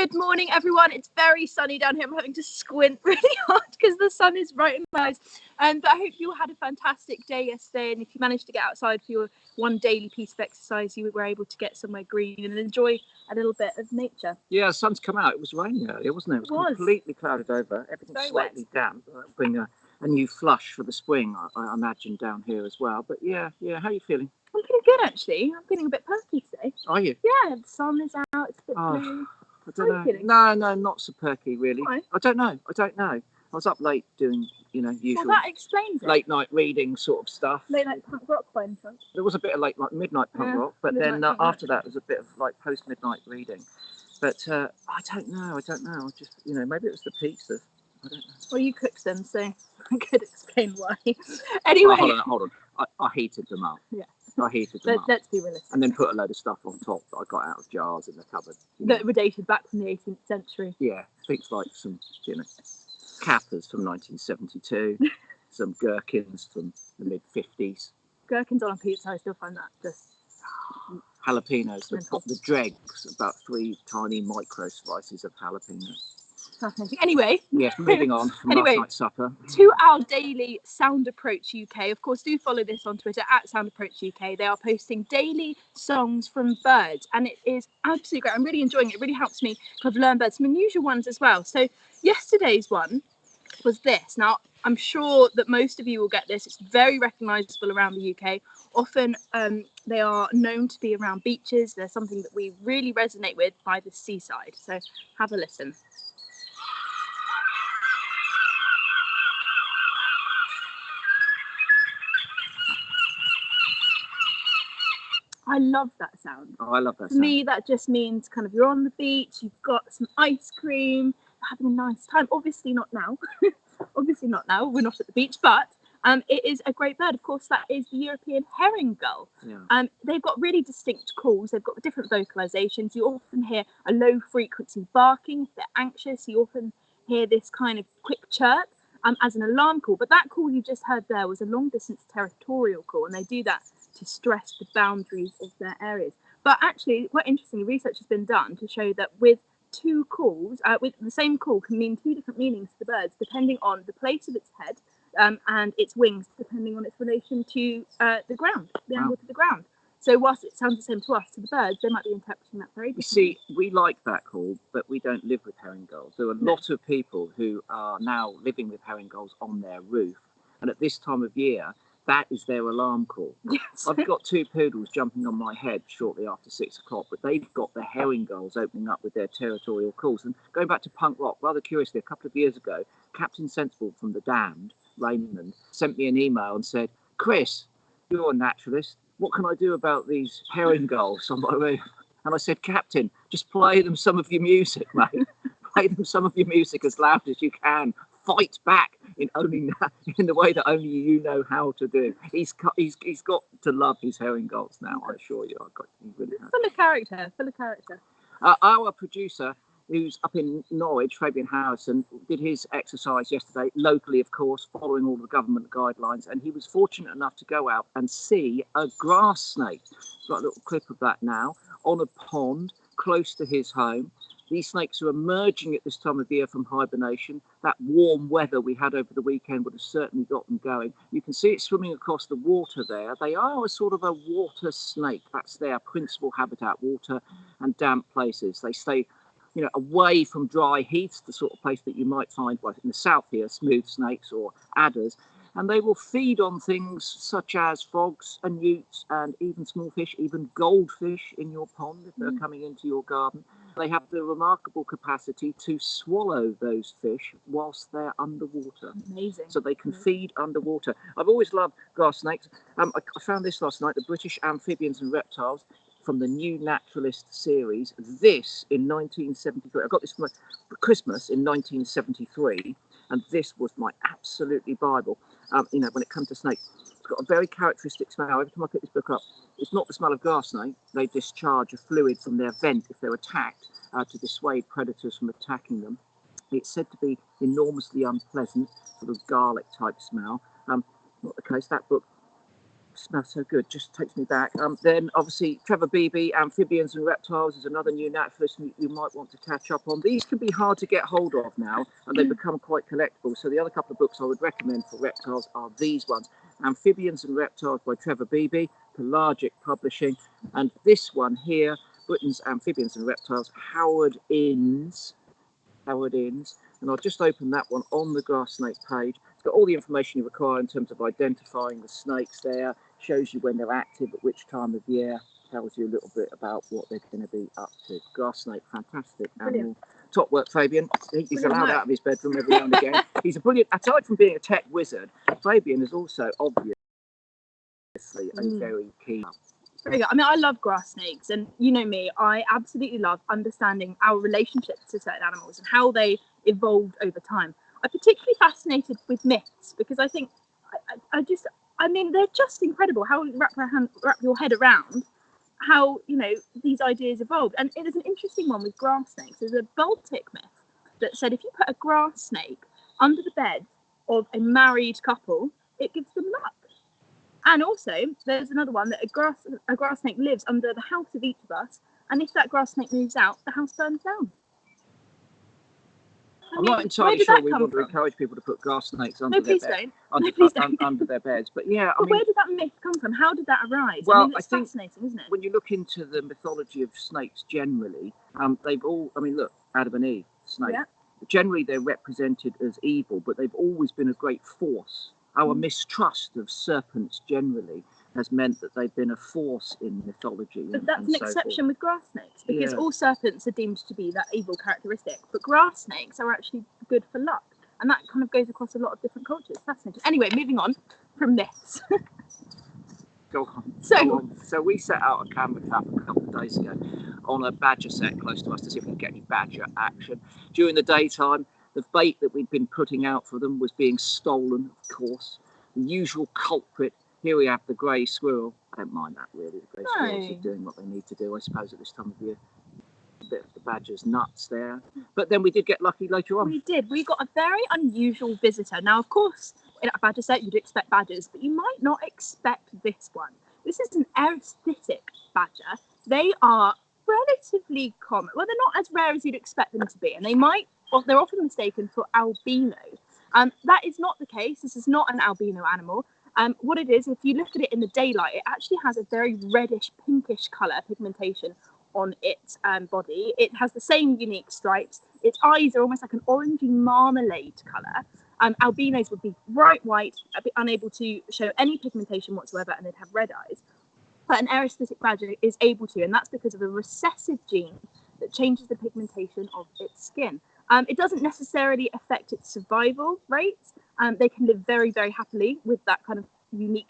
Good morning, everyone. It's very sunny down here. I'm having to squint really hard because the sun is right in my eyes. But I hope you all had a fantastic day yesterday. And if you managed to get outside for your one daily piece of exercise, you were able to get somewhere green and enjoy a little bit of nature. Yeah, the sun's come out. It was raining earlier, wasn't it? It was completely clouded over. Everything's slightly damp. That'll bring a new flush for the spring, I imagine, down here as well. But yeah. How are you feeling? I'm feeling good, actually. I'm feeling a bit perky today. Are you? Yeah, the sun is out. It's a bit blue. I don't know. No, not so perky, really. Why? I don't know. I was up late doing, usual that explains it. Late night reading sort of stuff. Late night punk rock by any chance? There was a bit of midnight punk rock, but then after that, there was a bit of post midnight reading. But I don't know. I just, maybe it was the pizza. I don't know. Well, you cooked them, so I could explain why. Anyway. Oh, hold on. I heated them up. Yeah. I heated them up. Let's be realistic. And then put a load of stuff on top that I got out of jars in the cupboard. That were dated back from the 18th century. Yeah, things like some, cappers from 1972, some gherkins from the mid-50s. Gherkins on a pizza, I still find that just... Jalapenos, the dregs, about 3 tiny micro slices of jalapenos. Fascinating. Anyway. Yes, moving on from last night's supper. To our daily Sound Approach UK. Of course, do follow this on Twitter at Sound Approach UK. They are posting daily songs from birds, and it is absolutely great. I'm really enjoying it. It really helps me kind of learn birds, some unusual ones as well. So yesterday's one was this. Now, I'm sure that most of you will get this. It's very recognisable around the UK. Often they are known to be around beaches. They're something that we really resonate with by the seaside. So have a listen. I love that sound. Oh, I love that sound. For me, that just means kind of you're on the beach, you've got some ice cream, having a nice time. Obviously not now. Obviously not now. We're not at the beach, but it is a great bird. Of course, that is the European herring gull. Yeah. They've got really distinct calls. They've got different vocalizations. You often hear a low frequency barking. If they're anxious, you often hear this kind of quick chirp as an alarm call. But that call you just heard there was a long distance territorial call, and they do that to stress the boundaries of their areas. But actually, quite interestingly, research has been done to show that with two calls, with the same call can mean two different meanings to the birds, depending on the place of its head and its wings, depending on its relation to the ground, the angle to the ground. So whilst it sounds the same to us, to the birds, they might be interpreting that very differently. You see, we like that call, but we don't live with herring gulls. There are a lot of people who are now living with herring gulls on their roof, and at this time of year, that is their alarm call. Yes. I've got 2 poodles jumping on my head shortly after 6 o'clock, but they've got the herring gulls opening up with their territorial calls. And going back to punk rock, rather curiously, a couple of years ago, Captain Sensible from The Damned, Raymond, sent me an email and said, "Chris, you're a naturalist. What can I do about these herring gulls on my roof?" And I said, "Captain, just play them some of your music, mate. Play them some of your music as loud as you can. Fight back in the way that only you know how to do." He's got to love his herring gulls now, I assure you. He really has. Full of character. Our producer, who's up in Norwich, Fabian Harrison, did his exercise yesterday, locally, of course, following all the government guidelines, and he was fortunate enough to go out and see a grass snake. Got a little clip of that now, on a pond close to his home. These snakes are emerging at this time of year from hibernation. That warm weather we had over the weekend would have certainly got them going. You can see it swimming across the water there. They are a sort of a water snake. That's their principal habitat, water and damp places. They stay, away from dry heaths, the sort of place that you might find in the south here, smooth snakes or adders. And they will feed on things such as frogs and newts and even small fish, even goldfish in your pond if they're coming into your garden. They have the remarkable capacity to swallow those fish whilst they're underwater. Amazing. So they can feed underwater. I've always loved grass snakes. I found this last night, the British Amphibians and Reptiles from the New Naturalist series. This in 1973. I got this for Christmas in 1973. And this was my absolutely Bible, when it comes to snakes. It's got a very characteristic smell. Every time I pick this book up, it's not the smell of grass snake. They discharge a fluid from their vent if they're attacked to dissuade predators from attacking them. It's said to be enormously unpleasant, sort of garlic type smell. Not the case. That book smells so good, just takes me back. Then obviously Trevor Beebe, Amphibians and Reptiles is another new naturalist you might want to catch up on. These can be hard to get hold of now, and they become quite collectible. So the other couple of books I would recommend for reptiles are these ones: Amphibians and Reptiles by Trevor Beebe, Pelagic Publishing, and this one here, Britain's Amphibians and Reptiles, Howard Innes. And I'll just open that one on the grass snake page. It's got all the information you require in terms of identifying the snakes there, shows you when they're active, at which time of year, tells you a little bit about what they're going to be up to. Grass snake, fantastic animal. Top work, Fabian. He's allowed out of his bedroom every now and again. He's a brilliant, aside from being a tech wizard, Fabian is also obviously a very keen. Very good. I mean, I love grass snakes, and you know me, I absolutely love understanding our relationships to certain animals and how they evolved over time. I'm particularly fascinated with myths because I think, I mean, they're just incredible. How you wrap your head around how, you know, these ideas evolved. And it is an interesting one with grass snakes. There's a Baltic myth that said if you put a grass snake under the bed of a married couple, it gives them luck. And also, there's another one that a grass snake lives under the house of each of us, and if that grass snake moves out, the house burns down. I'm not entirely sure we want to encourage people to put grass snakes under their beds. Under their beds, but yeah. I mean, where did that myth come from? How did that arise? Well, I mean, it's fascinating, isn't it? When you look into the mythology of snakes generally, they've all. I mean, look, Adam and Eve, snake. Yeah. Generally, they're represented as evil, but they've always been a great force. Our mistrust of serpents generally has meant that they've been a force in mythology. But that's an exception with grass snakes, because all serpents are deemed to be that evil characteristic, but grass snakes are actually good for luck, and that kind of goes across a lot of different cultures. Fascinating. Anyway, moving on from myths. Go on. So we set out a camera trap a couple of days ago on a badger set close to us to see if we could get any badger action. During the daytime, the bait that we'd been putting out for them was being stolen, of course. The usual culprit. Here we have the grey squirrel. I don't mind that really. The grey squirrels are doing what they need to do, I suppose, at this time of year. A bit of the badger's nuts there. But then we did get lucky later on. We did. We got a very unusual visitor. Now, of course, in a badger set, you'd expect badgers, but you might not expect this one. This is an aesthetic badger. They are relatively common. Well, they're not as rare as you'd expect them to be, and they're often mistaken for albinos. That is not the case. This is not an albino animal. What it is, if you look at it in the daylight, it actually has a very reddish, pinkish colour pigmentation on its body. It has the same unique stripes. Its eyes are almost like an orangey marmalade colour. Albinos would be bright white, unable to show any pigmentation whatsoever, and they'd have red eyes. But an aesthetic badger is able to, and that's because of a recessive gene that changes the pigmentation of its skin. It doesn't necessarily affect its survival rates. They can live very, very happily with that kind of unique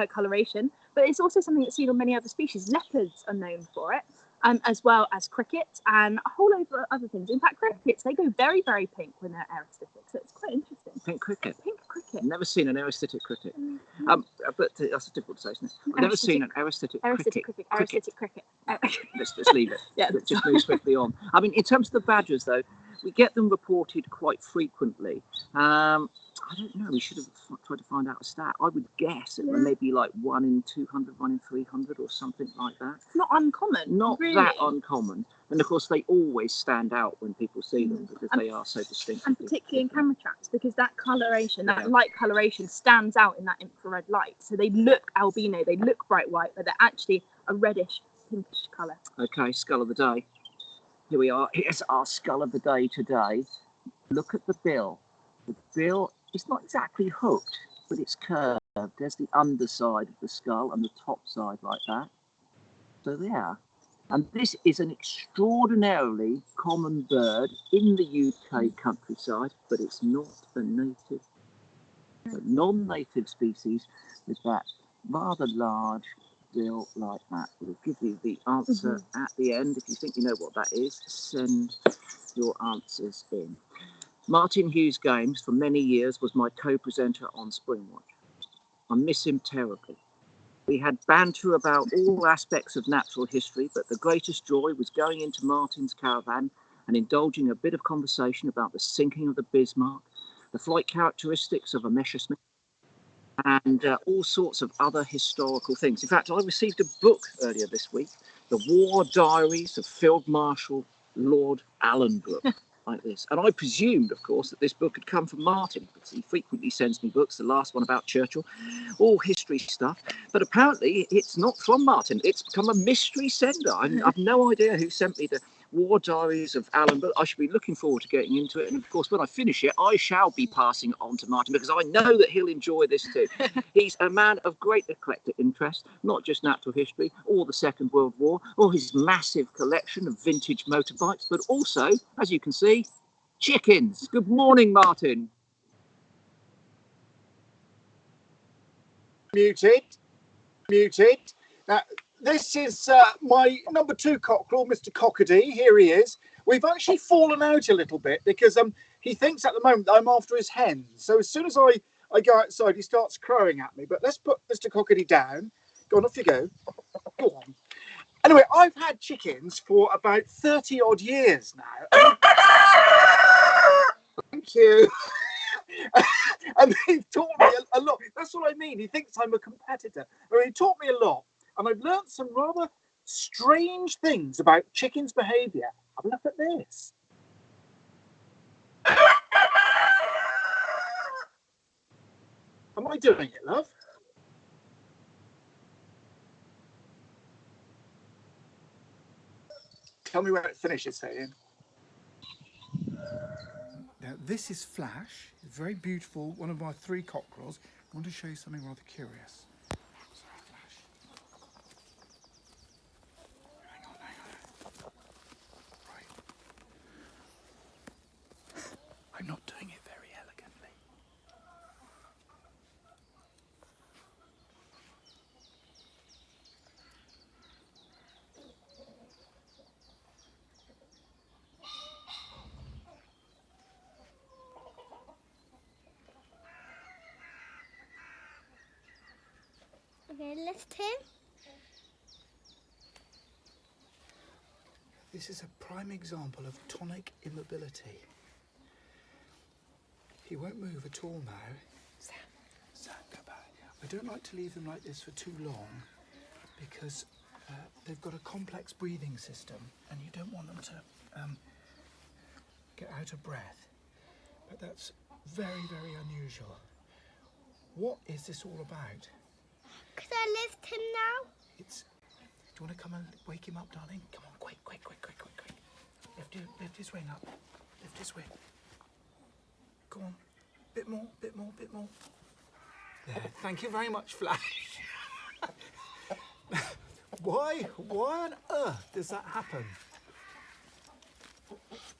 coloration. But it's also something that's seen on many other species. Leopards are known for it, as well as crickets and a whole load of other things. In fact, crickets, they go very, very pink when they're aesthetic. So it's quite interesting. Pink cricket? Pink cricket. Never seen an aesthetic cricket. But that's difficult to say, isn't it? I've never seen an aesthetic cricket. Aesthetic cricket. Let's leave it. Yeah, Let's just move swiftly on. I mean, in terms of the badgers, though, we get them reported quite frequently. I don't know. We should have tried to find out a stat. I would guess it may be like 1 in 200, 1 in 300 or something like that. It's not uncommon. Not really. That uncommon. And of course, they always stand out when people see them because they are so distinct. And particularly in camera traps, because that coloration, that light coloration stands out in that infrared light. So they look albino, they look bright white, but they're actually a reddish, pinkish colour. Okay, skull of the day. Here we are. Here's our skull of the day today. Look at the bill. The bill is not exactly hooked, but it's curved. There's the underside of the skull and the top side like that. So there. And this is an extraordinarily common bird in the UK countryside, but it's not a native. A non-native species with that rather large bill like that. We'll give you the answer at the end. If you think you know what that is, send your answers in. Martin Hughes-Games, for many years, was my co-presenter on Springwatch. I miss him terribly. We had banter about all aspects of natural history, but the greatest joy was going into Martin's caravan and indulging a bit of conversation about the sinking of the Bismarck, the flight characteristics of a Messerschmitt, and all sorts of other historical things. In fact, I received a book earlier this week, The War Diaries of Field Marshal Lord Allenbrook, like this. And I presumed, of course, that this book had come from Martin, because he frequently sends me books, the last one about Churchill, all history stuff. But apparently it's not from Martin. It's become a mystery sender. I've no idea who sent me the War Diaries of Alan, but I should be looking forward to getting into it. And of course, when I finish it, I shall be passing it on to Martin, because I know that he'll enjoy this too. He's a man of great eclectic interest, not just natural history or the Second World War or his massive collection of vintage motorbikes, but also, as you can see, chickens. Good morning, Martin. Muted. Now, this is my number 2 cockerel, Mr. Cockady. Here he is. We've actually fallen out a little bit because he thinks at the moment that I'm after his hens. So as soon as I go outside, he starts crowing at me. But let's put Mr. Cockady down. Go on, off you go. Go on. Anyway, I've had chickens for about 30 odd years now. Thank you. And they've taught me a lot. That's what I mean. He thinks I'm a competitor. I mean, he taught me a lot. And I've learned some rather strange things about chickens' behaviour. Have a look at this. Am I doing it, love? Tell me where it finishes, Ian. Now, this is Flash. It's very beautiful, one of my 3 cockerels. I want to show you something rather curious. Sorry, Flash. Hang on. Right. I'm not doing it very elegantly. Okay, lift him. This is a prime example of tonic immobility. He won't move at all now. Sam, go back. I don't like to leave them like this for too long because they've got a complex breathing system and you don't want them to get out of breath. But that's very, very unusual. What is this all about? Could I lift him now? Do you want to come and wake him up, darling? Come on, quick. Lift his wing up. Lift his wing. Go on. Bit more. There. Thank you very much, Flash. Why on earth does that happen?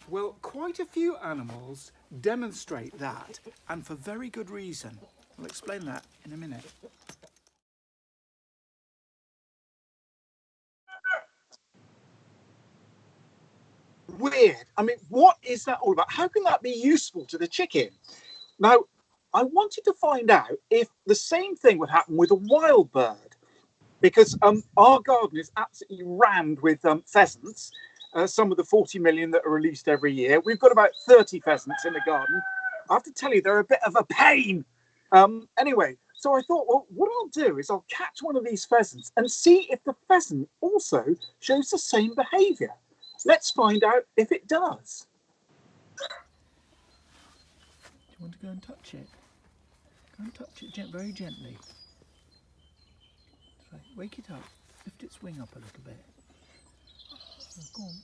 Well, quite a few animals demonstrate that, and for very good reason. I'll explain that in a minute. Weird. I mean, what is that all about? How can that be useful to the chicken? Now, I wanted to find out if the same thing would happen with a wild bird, because our garden is absolutely rammed with pheasants, some of the 40 million that are released every year. We've got about 30 pheasants in the garden. I have to tell you, they're a bit of a pain. Anyway, so I thought, well, what I'll do is I'll catch one of these pheasants and see if the pheasant also shows the same behaviour. Let's find out if it does. Do you want to go and touch it? Go and touch it very gently. That's right. Wake it up. Lift its wing up a little bit. Oh, go on.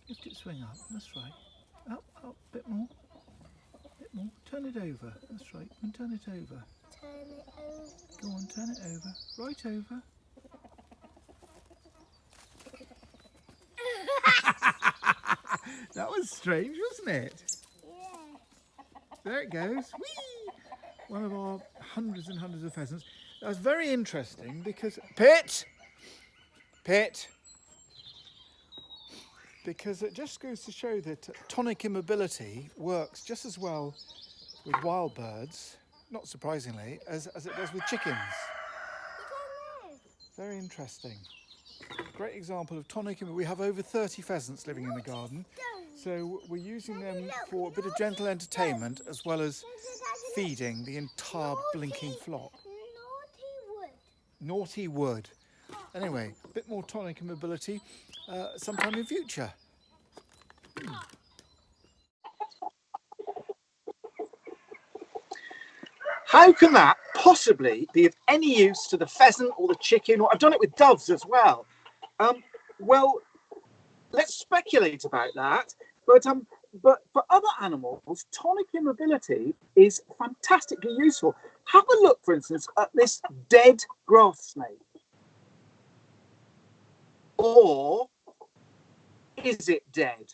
Lift its wing up. That's right. Up. Bit more. Turn it over. That's right. And turn it over. Turn it over. Go on, turn it over. Right over. That was strange, wasn't it? Yeah. There it goes. Whee! One of our hundreds and hundreds of pheasants. That was very interesting because... Pit! Because it just goes to show that tonic immobility works just as well with wild birds, not surprisingly, as it does with chickens. Very interesting. Great example of tonic immobility. We have over 30 pheasants living in the garden. So we're using them for a bit of gentle entertainment as well as feeding the entire blinking flock. Naughty wood. Anyway, a bit more tonic and mobility sometime in future. How can that possibly be of any use to the pheasant or the chicken? Or I've done it with doves as well. Well, let's speculate about that. But for other animals, tonic immobility is fantastically useful. Have a look, for instance, at this dead grass snake. Or is it dead?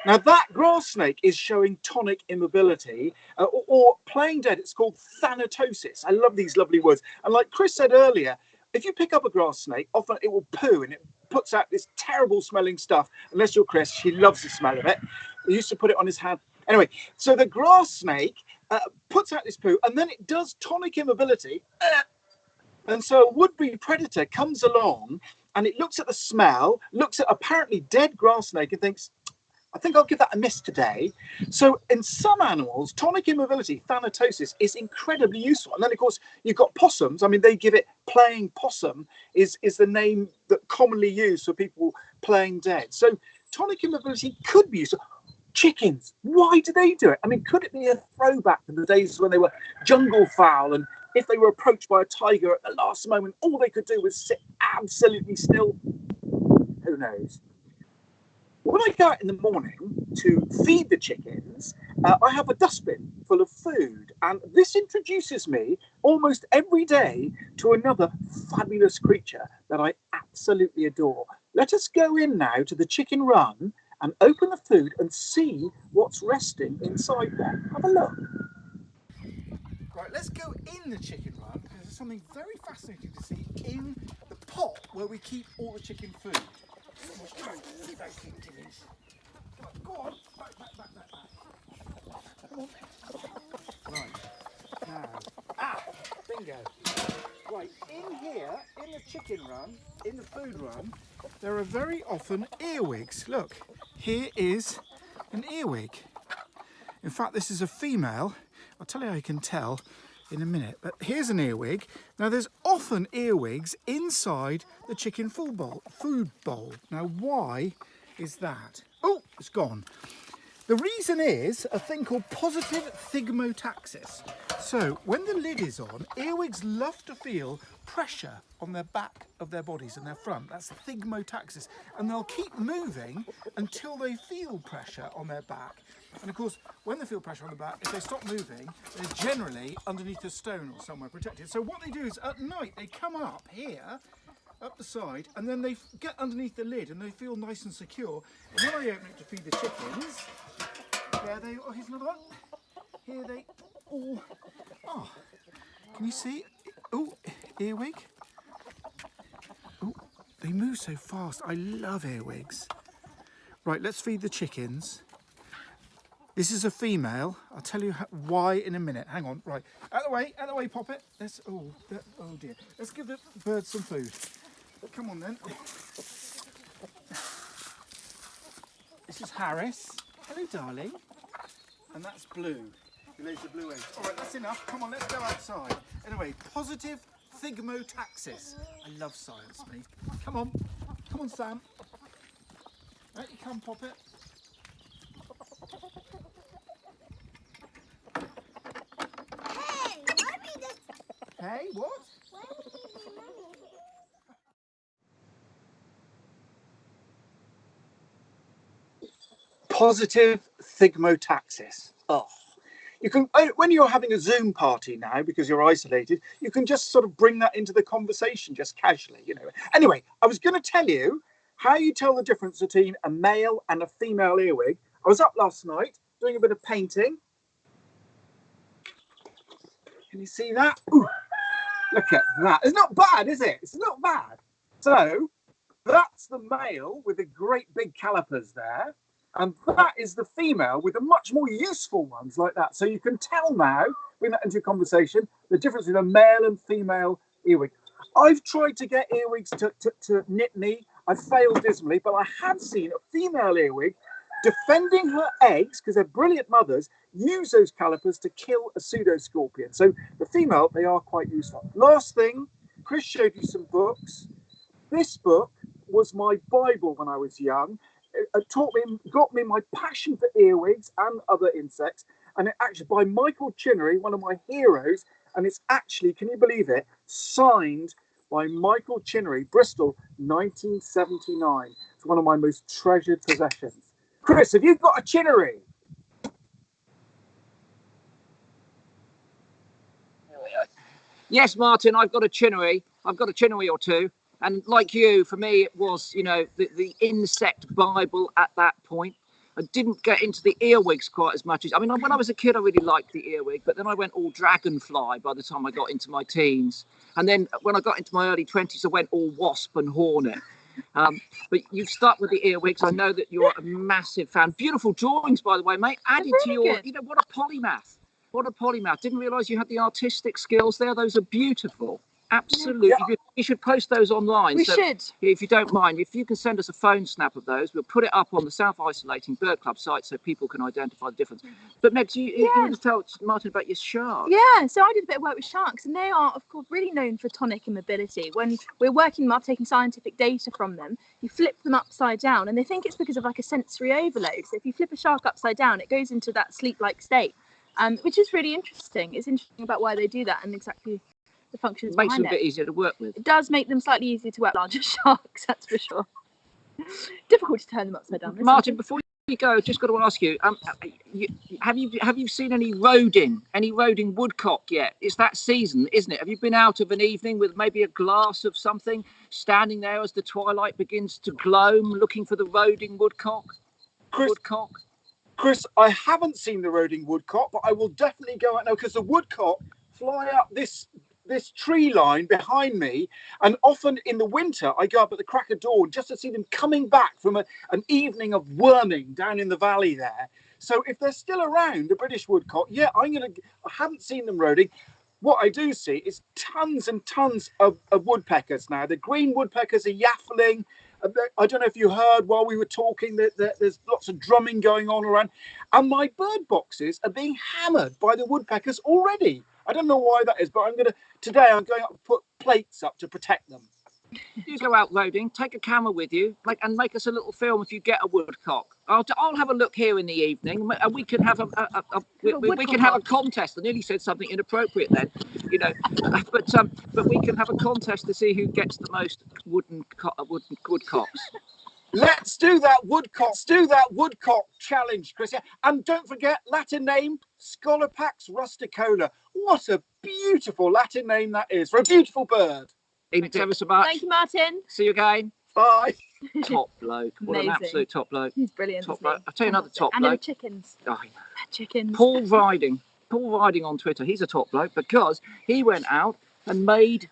Now, that grass snake is showing tonic immobility or playing dead. It's called Thanatosis. I love these lovely words. And like Chris said earlier, if you pick up a grass snake, often it will poo and it puts out this terrible smelling stuff. Unless you're Chris, she loves the smell of it. He used to put it on his hand. Anyway, so the grass snake puts out this poo and then it does tonic immobility. And so a would-be predator comes along and it looks at the smell, looks at apparently dead grass snake and thinks, I think I'll give that a miss today. So in some animals, tonic immobility, Thanatosis, is incredibly useful. And then, of course, you've got possums. I mean, they give it playing possum is the name that commonly used for people playing dead. So tonic immobility could be useful. Chickens, why do they do it? I mean, could it be a throwback to the days when they were jungle fowl and if they were approached by a tiger at the last moment, all they could do was sit absolutely still? Who knows? When I go out in the morning to feed the chickens, I have a dustbin full of food. And this introduces me almost every day to another fabulous creature that I absolutely adore. Let us go in now to the chicken run and open the food and see what's resting inside there. Have a look. Right, let's go in the chicken run because there's something very fascinating to see in the pot where we keep all the chicken food. Go on, back. Come on. Right, now, bingo. Right, in here, in the chicken run, in the food run, there are very often earwigs. Look, here is an earwig. In fact, this is a female. I'll tell you how you can tell in a minute, but here's an earwig. Now there's often earwigs inside the chicken food bowl. Now why is that? Oh, it's gone. The reason is a thing called positive thigmotaxis. So when the lid is on, earwigs love to feel pressure on their back of their bodies and their front. That's thigmotaxis. And they'll keep moving until they feel pressure on their back. And of course, when they feel pressure on the back, if they stop moving, they're generally underneath a stone or somewhere protected. So what they do is at night, they come up here, up the side, and then they get underneath the lid and they feel nice and secure. And when I open it to feed the chickens, there they, oh, here's another one. Here they all, oh, can you see? Oh, earwig. Oh, they move so fast. I love earwigs. Right, let's feed the chickens. This is a female. I'll tell you why in a minute. Hang on. Right. Out of the way, pop it. Let's, oh dear. Let's give the birds some food. Come on then. This is Harris. Hello, darling. And that's Blue, who lays the blue eggs. All right, that's enough. Come on, let's go outside. Anyway, positive thigmotaxis. I love science, me. Come on, Sam. Out you come, pop it. Hey, what? Positive thigmotaxis. Oh, you can, when you're having a Zoom party now because you're isolated, you can just sort of bring that into the conversation just casually, you know. Anyway, I was going to tell you how you tell the difference between a male and a female earwig. I was up last night doing a bit of painting. Can you see that? Ooh, look at that. It's not bad, is it? It's not bad. So that's the male with the great big calipers there. And that is the female with the much more useful ones like that. So you can tell now, bring that into a conversation, the difference between a male and female earwig. I've tried to get earwigs to nip me. I've failed dismally, but I have seen a female earwig defending her eggs, because they're brilliant mothers, use those calipers to kill a pseudoscorpion. So the female, they are quite useful. Last thing, Chris showed you some books. This book was my Bible when I was young. It got me my passion for earwigs and other insects. And it actually by Michael Chinnery, one of my heroes. And it's actually, can you believe it, signed by Michael Chinnery, Bristol, 1979. It's one of my most treasured possessions. Chris, have you got a Chinnery? Yes, Martin, I've got a Chinnery. I've got a Chinnery or two. And like you, for me, it was, the insect Bible at that point. I didn't get into the earwigs quite as much as, when I was a kid, I really liked the earwig, but then I went all dragonfly by the time I got into my teens. And then when I got into my early 20s, I went all wasp and hornet. But you've stuck with the earwigs. I know that you're a massive fan. Beautiful drawings, by the way, mate. Added to your, what a polymath. What a polymath. Didn't realise you had the artistic skills there. Those are beautiful. Absolutely. Yeah. You should post those online. We should. If you don't mind, if you can send us a phone snap of those, we'll put it up on the South Isolating Bird Club site so people can identify the difference. But Megs, you want to tell Martin about your sharks? Yeah, so I did a bit of work with sharks, and they are, of course, really known for tonic and mobility. When we're working them up, taking scientific data from them, you flip them upside down, and they think it's because of like a sensory overload. So if you flip a shark upside down, it goes into that sleep-like state, which is really interesting. It's interesting about why they do that and exactly the functions makes behind them a bit easier to work with. It does make them slightly easier to work with larger sharks, that's for sure. Difficult to turn them upside down. Martin, before you go, just got to ask you, have you seen any roding woodcock yet? It's that season, isn't it? Have you been out of an evening with maybe a glass of something, standing there as the twilight begins to gloam, looking for the roding woodcock? Chris, I haven't seen the roding woodcock, but I will definitely go out now, because the woodcock fly up this tree line behind me, and often in the winter I go up at the crack of dawn just to see them coming back from an evening of worming down in the valley there. So if they're still around, the British woodcock, I haven't seen them roding. What I do see is tons and tons of woodpeckers now. The green woodpeckers are yaffling. I don't know if you heard while we were talking that there's lots of drumming going on around, and my bird boxes are being hammered by the woodpeckers already. I don't know why that is, but today I'm going up to put plates up to protect them. You go out roding, take a camera with you, and make us a little film if you get a woodcock. I'll have a look here in the evening, and we can have we can have a contest. I nearly said something inappropriate then, but we can have a contest to see who gets the most woodcocks. Let's do that woodcock challenge, Chris. And don't forget, Latin name, Scolopax rusticola. What a beautiful Latin name that is for a beautiful bird. Ever so much. Thank you, Martin. See you again. Bye. Top bloke. What an absolute top bloke. He's brilliant. Top bloke. I'll tell you another top bloke. And there were chickens. Oh, chickens. Paul Riding on Twitter. He's a top bloke because he went out and made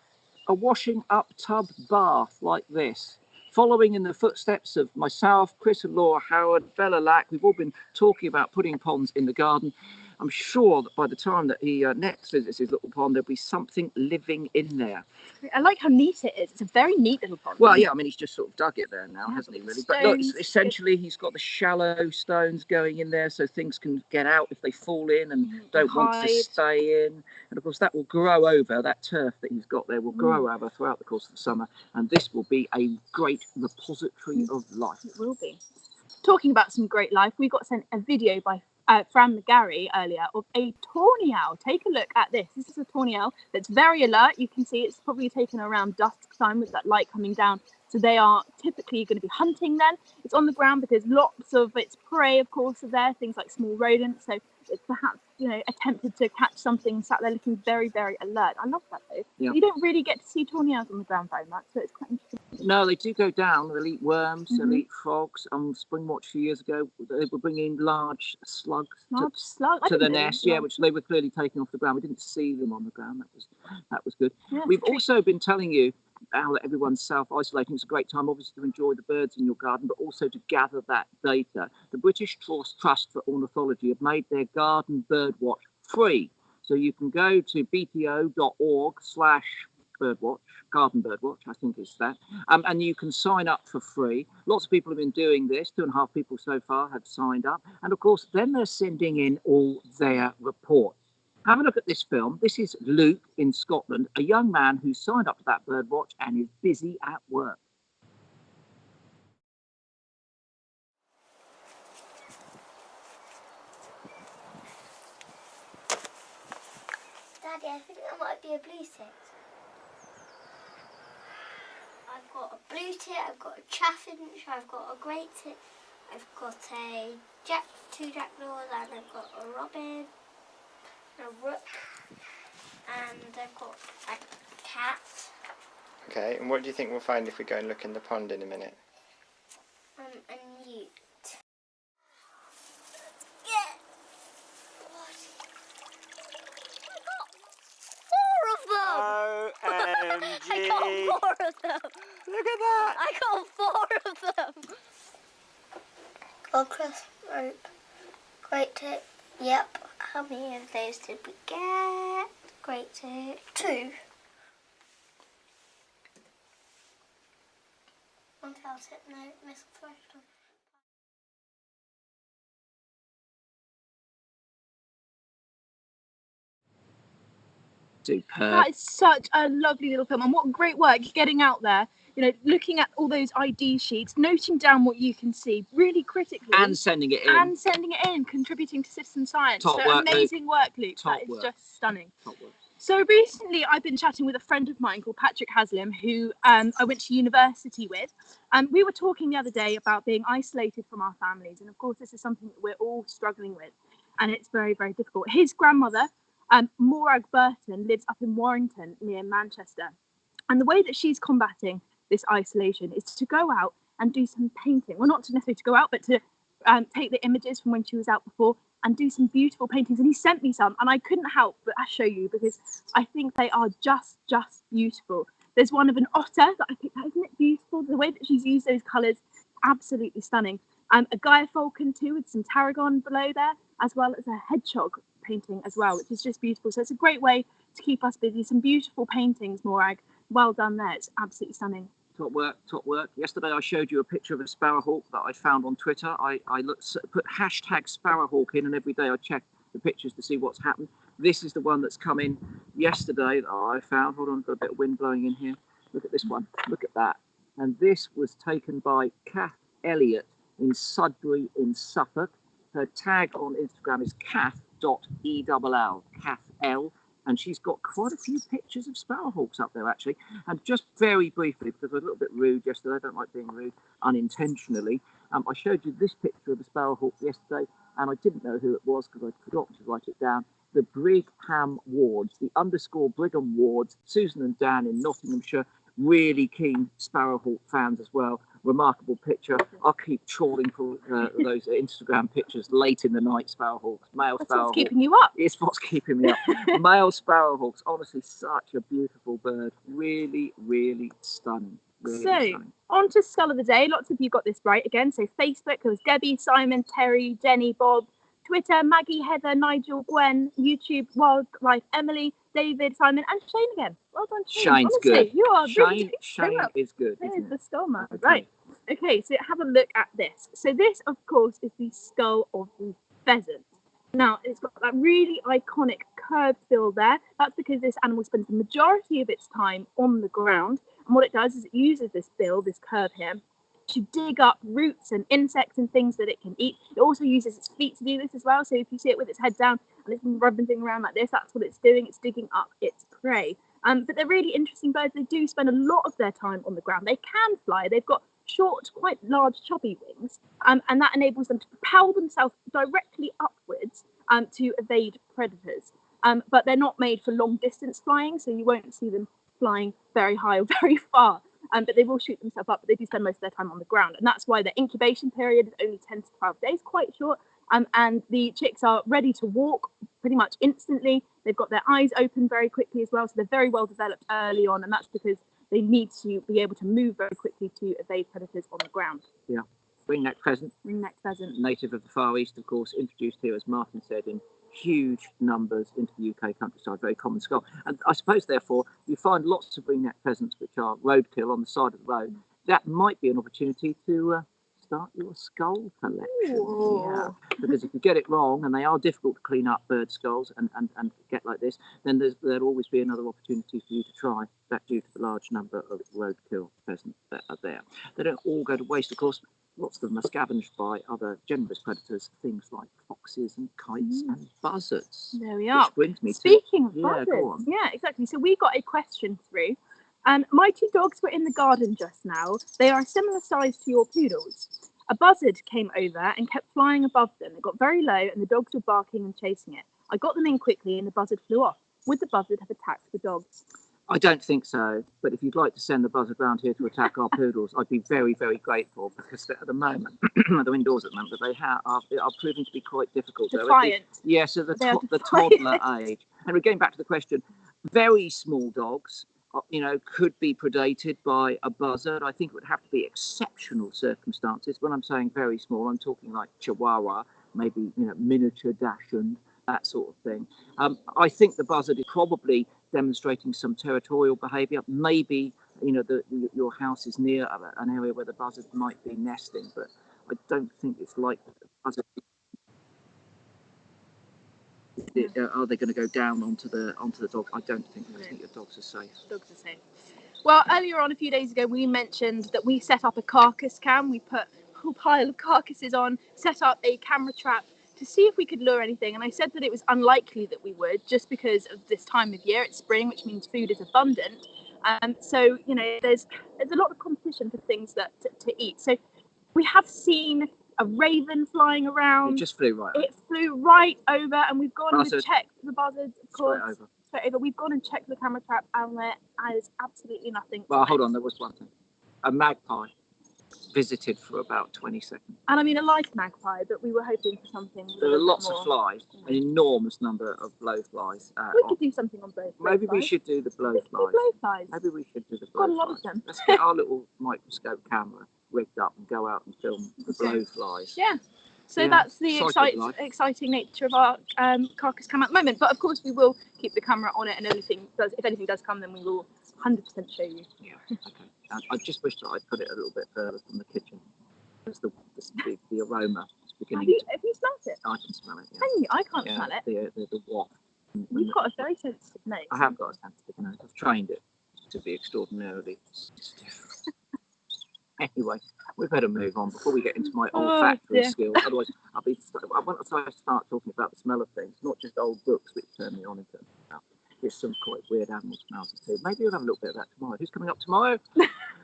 a washing up tub bath like this. Following in the footsteps of myself, Chris and Laura Howard, Bella Lack, we've all been talking about putting ponds in the garden. I'm sure that by the time that he next visits his little pond, there'll be something living in there. I like how neat it is. It's a very neat little pond. Well, yeah, he's just sort of dug it there now, hasn't he, really? But look, essentially, he's got the shallow stones going in there so things can get out if they fall in and don't want to stay in. And, of course, that will grow over. That turf that he's got there will grow over throughout the course of the summer. And this will be a great repository of life. It will be. Talking about some great life, we got sent a video by Fran McGarry earlier of a tawny owl. Take a look at this. This is a tawny owl that's very alert. You can see it's probably taken around dusk time with that light coming down. So they are typically going to be hunting then. It's on the ground because lots of its prey, of course, are there. Things like small rodents. So it's perhaps, attempted to catch something, sat there looking very, very alert. I love that though. Yeah. You don't really get to see tawny owls on the ground very much, so it's quite interesting. No, they do go down. They'll eat worms, they'll eat frogs. On Spring Watch a few years ago, they were bringing large slugs to the nest, which they were clearly taking off the ground. We didn't see them on the ground. That was good. Yeah, we've also been telling you now that everyone's self-isolating. It's a great time, obviously, to enjoy the birds in your garden, but also to gather that data. The British Trust for Ornithology have made their garden bird watch free. So you can go to bto.org/ Birdwatch, Garden Birdwatch, I think is that. And you can sign up for free. Lots of people have been doing this. 2.5 people so far have signed up. And of course, then they're sending in all their reports. Have a look at this film. This is Luke in Scotland, a young man who signed up to that Birdwatch and is busy at work. Daddy, I think that might be a blue tit. I've got a blue tit, I've got a chaffinch, I've got a great tit, I've got two jackdaws, and I've got a robin, a rook, and I've got a cat. Okay, and what do you think we'll find if we go and look in the pond in a minute? A newt. OMG! I got 4 of them. Look at that! I got 4 of them. Goldcrest rope. Great tit. Yep. How many of those did we get? Great tit. 2. One tail tit. No. Missile thrush. Superb. That is such a lovely little film, and what great work getting out there, you know, looking at all those ID sheets, noting down what you can see really critically, And sending it in. contributing to citizen science. Top So work, amazing work, Luke. Top That is work. just stunning. Top work. So recently I've been chatting with a friend of mine called Patrick Haslam, who I went to university with. And we were talking the other day about being isolated from our families. And of course, this is something that we're all struggling with. And it's very, very difficult. His grandmother, Morag Burton, lives up in Warrington near Manchester. And the way that she's combating this isolation is to go out and do some painting. Well, not to necessarily to go out, but to take the images from when she was out before and do some beautiful paintings. And he sent me some, and I couldn't help but show you because I think they are just beautiful. There's one of an otter that I picked out. Isn't it beautiful? The way that she's used those colours, absolutely stunning. A Gaia falcon too, with some tarragon below there, as well as a hedgehog painting as well, which is just beautiful. So it's a great way to keep us busy. Some beautiful paintings, Morag. Well done there. It's absolutely stunning. Top work, top work. Yesterday I showed you a picture of a sparrowhawk that I found on Twitter. I put hashtag sparrowhawk in, and every day I check the pictures to see what's happened. This is the one that's come in yesterday that I found. Hold on, got a bit of wind blowing in here. Look at this one. Look at that. And this was taken by Kath Elliott in Sudbury in Suffolk. Her tag on Instagram is kath.ell, Kath L. And she's got quite a few pictures of sparrowhawks up there, actually. And just very briefly, because I was a little bit rude yesterday, I don't like being rude unintentionally, I showed you this picture of a sparrowhawk yesterday, and I didn't know who it was because I'd forgotten to write it down. The Brigham Wards, the _ Brigham Wards, Susan and Dan in Nottinghamshire, really keen sparrowhawk fans as well. Remarkable picture. I'll keep trawling for those Instagram pictures late in the night. Sparrowhawks, male That's sparrowhawks. what's keeping you up. It's what's keeping me up. Male sparrowhawks, honestly, such a beautiful bird. Really, really stunning. Really stunning. On to Skull of the Day. Lots of you got this right again. So Facebook, there was Debbie, Simon, Terry, Jenny, Bob. Twitter, Maggie, Heather, Nigel, Gwen. YouTube, Wildlife, Emily, David, Simon, and Shane again. Well done, Shane. Shane's honestly, good. You are really Shane is good. There's the skull man. Right. Okay, so have a look at this. So this, of course, is the skull of the pheasant. Now, it's got that really iconic curved bill there. That's because this animal spends the majority of its time on the ground. And what it does is it uses this bill, this curve here, to dig up roots and insects and things that it can eat. It also uses its feet to do this as well. So if you see it with its head down and it's rubbing around like this, that's what it's doing. It's digging up its prey. But they're really interesting birds. They do spend a lot of their time on the ground. They can fly. They've got short, quite large, chubby wings, and that enables them to propel themselves directly upwards to evade predators. But they're not made for long distance flying, so you won't see them flying very high or very far. But they will shoot themselves up, but they do spend most of their time on the ground. And that's why their incubation period is only 10 to 12 days, quite short. And the chicks are ready to walk pretty much instantly. They've got their eyes open very quickly as well. So they're very well developed early on. And that's because they need to be able to move very quickly to evade predators on the ground. Yeah. Ring-necked pheasant. Ring-necked pheasant. Native of the Far East, of course, introduced here, as Martin said, in huge numbers into the UK countryside, very common skull. And I suppose, therefore, you find lots of ring-necked pheasants which are roadkill on the side of the road. That might be an opportunity to start your skull collection. Ooh. Yeah, because if you get it wrong, and they are difficult to clean up, bird skulls, and get like this, then there'll always be another opportunity for you to try that due to the large number of roadkill pheasants that are there. They don't all go to waste, of course. Lots of them are scavenged by other generous predators, things like foxes and kites and buzzards. There we are. Which brings me Speaking to, of buzzards, yeah, exactly. So we got a question through. My 2 dogs were in the garden just now. They are a similar size to your poodles. A buzzard came over and kept flying above them. It got very low and the dogs were barking and chasing it. I got them in quickly and the buzzard flew off. Would the buzzard have attacked the dogs? I don't think so, but if you'd like to send the buzzard round here to attack our poodles, I'd be very, very grateful, because at the moment, they're indoors at the moment, but they are proving to be quite difficult. Defiant. Yes, so the toddler age. And we're getting back to the question, very small dogs, could be predated by a buzzard. I think it would have to be exceptional circumstances. When I'm saying very small, I'm talking like Chihuahua, maybe miniature Dachshund, that sort of thing. I think the buzzard is probably demonstrating some territorial behaviour. Maybe your house is near an area where the buzzard might be nesting, but I don't think it's likely that the buzzard. Are they going to go down onto the dog? I don't think. I think your dogs are safe. Dogs are safe. Well, earlier on, a few days ago, we mentioned that we set up a carcass cam. We put a whole pile of carcasses on, set up a camera trap to see if we could lure anything. And I said that it was unlikely that we would, just because of this time of year. It's spring, which means food is abundant. So there's a lot of competition for things that to eat. So we have seen a raven flying around. It just flew right over. It flew right over, and we've gone and checked the buzzards, of course. Straight over. We've gone and checked the camera trap, and there is absolutely nothing. Well, hold on, there was one thing. A magpie visited for about 20 seconds. And I mean, a light magpie, but we were hoping for something. There are lots of flies, an enormous number of blowflies. We could do something on blowflies. Maybe we should do the blowflies. Maybe we should do the blowflies. Got a lot of them. Let's get our little microscope camera rigged up and go out and film the blowflies. Yeah. So that's the exciting nature of our carcass cam at the moment. But of course, we will keep the camera on it, and if anything does come, then we will 100% show you. Yeah. Okay. I just wish that I'd put it a little bit further from the kitchen. It's the aroma is beginning. Have you smelled it? I can smell it. Yeah. Can you? I can't smell it. The waft. You've got a very sensitive nose. I have got a sensitive nose. I've trained it to be extraordinarily stiff. Anyway, we better move on before we get into my olfactory skills. Otherwise, I want to start talking about the smell of things, not just old books which turn me on into. There's some quite weird animal smells too. Maybe we'll have a little bit of that tomorrow. Who's coming up tomorrow?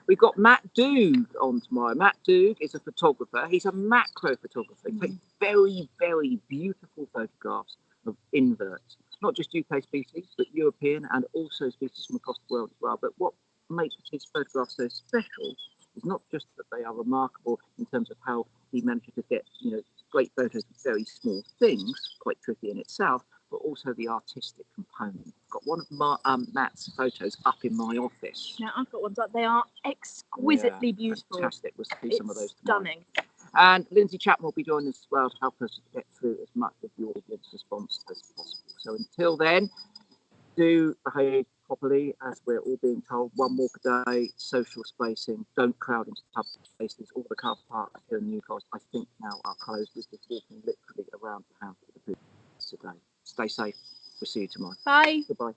We've got Matt Doog on tomorrow. Matt Doog is a photographer. He's a macro photographer. He takes very, very beautiful photographs of inverts, not just UK species, but European and also species from across the world as well. But what makes his photographs so special is not just that they are remarkable in terms of how he manages to get great photos of very small things, quite tricky in itself, but also the artistic component. I've got one of Matt's photos up in my office. Yeah, I've got ones up. They are exquisitely beautiful. Fantastic. We'll see some of those tomorrow. Stunning. And Lindsay Chapman will be joining us as well to help us get through as much of the audience response as possible. So until then, do behave properly, as we're all being told. 1 walk a day, social spacing, don't crowd into public spaces. All the car parks here in Newcastle, I think, now are closed. We're just walking literally around the house with the people today. Stay safe. We'll see you tomorrow. Bye. Goodbye.